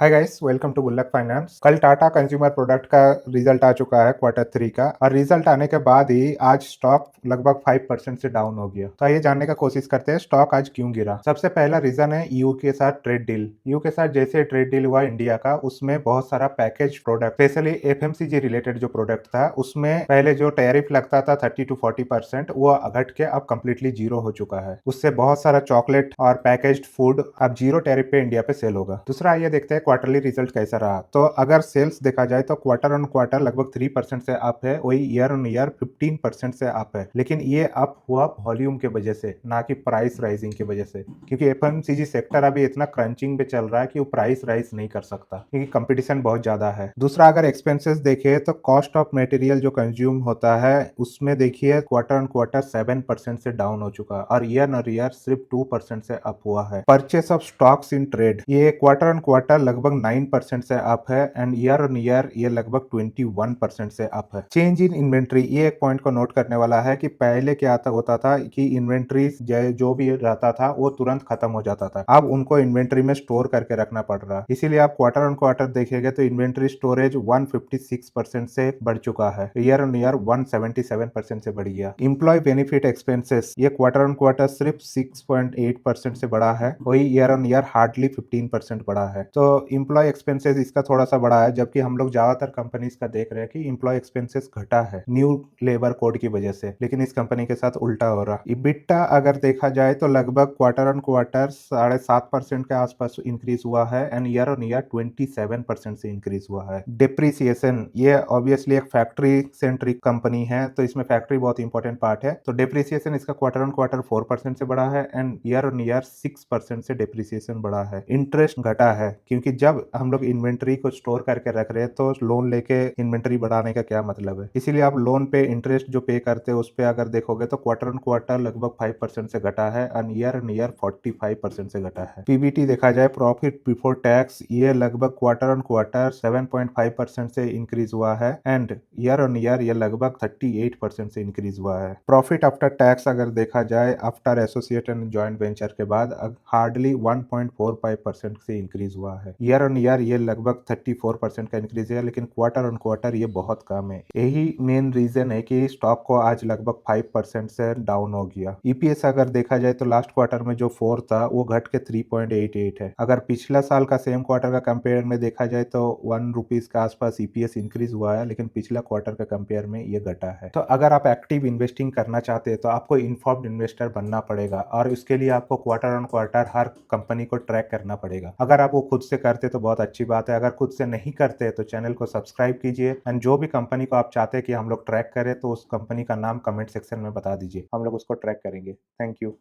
Hi guys, welcome to गुल्लक finance. कल Tata consumer product का रिजल्ट आ चुका है क्वार्टर थ्री का, और रिजल्ट आने के बाद ही आज स्टॉक लगभग 5% से डाउन हो गया। तो आइए जानने का कोशिश करते हैं स्टॉक आज क्यों गिरा। सबसे पहला रीजन है ईयू के साथ ट्रेड डील। ईयू के साथ जैसे ट्रेड डील हुआ इंडिया का, उसमें बहुत सारा package product, specially FMCG related जो प्रोडक्ट था, उसमें पहले जो टैरिफ लगता था 30 to 40%, वो घट के अब कम्प्लीटली जीरो हो चुका है। उससे बहुत सारा चॉकलेट और पैकेज्ड फूड अब जीरो टैरिफ पे इंडिया पे सेल होगा। दूसरा ये देखते हैं क्वार्टरली रिजल्ट कैसा रहा। तो अगर सेल्स देखा जाए तो क्वार्टर ऑन क्वार्टर लगभग 3% से अप है, वही ईयर ऑन ईयर 15% से अप है। लेकिन ये अप हुआ वॉल्यूम के वजह से, ना कि प्राइस राइजिंग की वजह से, क्योंकि एफएमसीजी सेक्टर अभी इतना क्रंचिंग पे चल रहा है कि वो प्राइस राइज नहीं कर सकता, क्योंकि कंपटीशन बहुत ज्यादा है। दूसरा, अगर एक्सपेंसेस देखे तो कॉस्ट ऑफ मटेरियल जो कंज्यूम होता है, उसमें देखिए क्वार्टर ऑन क्वार्टर 7% से डाउन हो चुका, और ईयर ऑन ईयर सिर्फ 2% से अप हुआ है। Purchase of stocks in trade, ये क्वार्टर ऑन क्वार्टर लगभग 9% से अप है, एंड ईयर ऑन ईयर ये लगभग 21% से अप है। चेंज इन इन्वेंट्री, ये एक पॉइंट को नोट करने वाला है कि पहले क्या होता था कि इन्वेंट्री जो भी रहता था वो तुरंत खत्म हो जाता था। अब उनको इन्वेंट्री में स्टोर करके रखना पड़ रहा है, इसीलिए आप क्वार्टर ऑन क्वार्टर देखेंगे तो इन्वेंट्री स्टोरेज 156% से बढ़ चुका है, ईयर ऑन ईयर 177% से बढ़ गया। एम्प्लॉय बेनिफिट एक्सपेंसेस, ये क्वार्टर ऑन क्वार्टर सिर्फ 6.8% से बढ़ा है, वही ईयर ऑन ईयर हार्डली 15% बढ़ा है। तो एम्प्लॉय एक्सपेंसेस इसका थोड़ा सा बढ़ा है, जबकि हम लोग ज्यादातर कंपनीज का देख रहे हैं कि एम्प्लॉय एक्सपेंसेस घटा है न्यू लेबर कोड की वजह से, लेकिन इस कंपनी के साथ उल्टा हो रहा। इबिट्टा अगर देखा जाए तो लगभग क्वार्टर ऑन क्वार्टर 7.5% के आसपास इंक्रीज हुआ है, एंड ईयर ऑन ईयर 27% से इंक्रीज हुआ है। डिप्रिसिएशन, ये ऑब्वियसली एक फैक्ट्री सेंट्रिक कंपनी है, तो इसमें फैक्ट्री बहुत इंपॉर्टेंट पार्ट है। तो डिप्रिसिएशन इसका क्वार्टर ऑन क्वार्टर 4% से बढ़ा है, एंड ईयर ऑन ईयर 6% से डिप्रिसिएशन बढ़ा है। इंटरेस्ट घटा है, क्योंकि जब हम लोग इन्वेंट्री को स्टोर करके रख रहे हैं तो लोन लेके इन्वेंट्री बढ़ाने का क्या मतलब है, इसीलिए आप लोन पे इंटरेस्ट जो पे करते हैं उस पे अगर देखोगे तो क्वार्टर ऑन क्वार्टर लगभग 5% से घटा है, एंड ईयर ऑन ईयर 45% से घटा है। पीबीटी देखा जाए, प्रॉफिट बिफोर टैक्स, ये लगभग क्वार्टर ऑन क्वार्टर 7.5% से इंक्रीज हुआ है, एंड ईयर ऑन ईयर ये लगभग 38% से इंक्रीज हुआ है। प्रॉफिट आफ्टर टैक्स अगर देखा जाए after associate and joint venture के बाद हार्डली 1.45% से इंक्रीज हुआ है। ईयर ऑन ईयर ये लगभग 34% का इंक्रीज है, लेकिन क्वार्टर ऑन क्वार्टर ये बहुत कम है। यही मेन रीजन है कि स्टॉक को आज लगभग 5% से डाउन हो गया। ईपीएस अगर देखा जाए तो लास्ट क्वार्टर में जो 4 था वो घट के 3.88 है। अगर पिछला साल का सेम क्वार्टर का कंपेयर में देखा जाए तो 1 रुपीज के आसपास ईपीएस इंक्रीज हुआ है, लेकिन पिछला क्वार्टर का कंपेयर में ये घटा है। तो अगर आप एक्टिव इन्वेस्टिंग करना चाहते हैं तो आपको इन्फॉर्म्ड इन्वेस्टर बनना पड़ेगा, और उसके लिए आपको quarter on quarter her company को ट्रैक करना पड़ेगा। अगर आप वो खुद से करते तो बहुत अच्छी बात है, अगर खुद से नहीं करते तो चैनल को सब्सक्राइब कीजिए, एंड जो भी कंपनी को आप चाहते हैं कि हम लोग ट्रैक करें तो उस कंपनी का नाम कमेंट सेक्शन में बता दीजिए, हम लोग उसको ट्रैक करेंगे। Thank you.